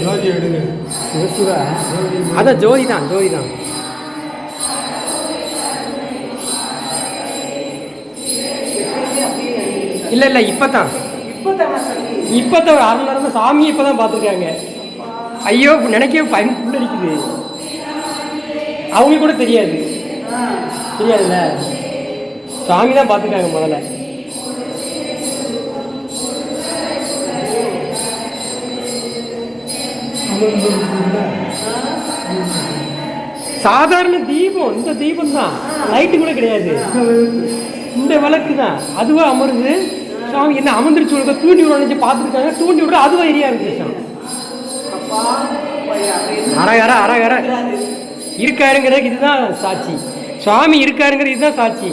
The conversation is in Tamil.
ஜோதி எடுங்க. சிவசிவா அதான் ஜோதி தான், ஜோதி தான். இல்லை இல்லை இப்போதான் இப்போதான் அரை மணி நேரம் சாமியை இப்போ தான் பார்த்துருக்காங்க. ஐயோ நினைக்கவே பயன் புள்ளடிக்குது. அவங்களுக்கு கூட தெரியாது, தெரியாதுல்ல, சாமி தான் பார்த்துருக்காங்க முதல்ல. சாதாரண தீபம், இந்த தீபம் தான், லைட்டு கூட கிடையாது, இந்த விளக்கு தான். அதுவா அமருது சாமி. என்ன அமர்ந்துருச்சு, தூண்டி விட நினைச்சு பார்த்துருக்காங்க, தூண்டி விட அதுவா எரியா இருந்துச்சு. அரகர அரகர இருக்காருங்கிறதுக்கு இதுதான் சாட்சி. சுவாமி இருக்காருங்கிறது இதுதான் சாட்சி.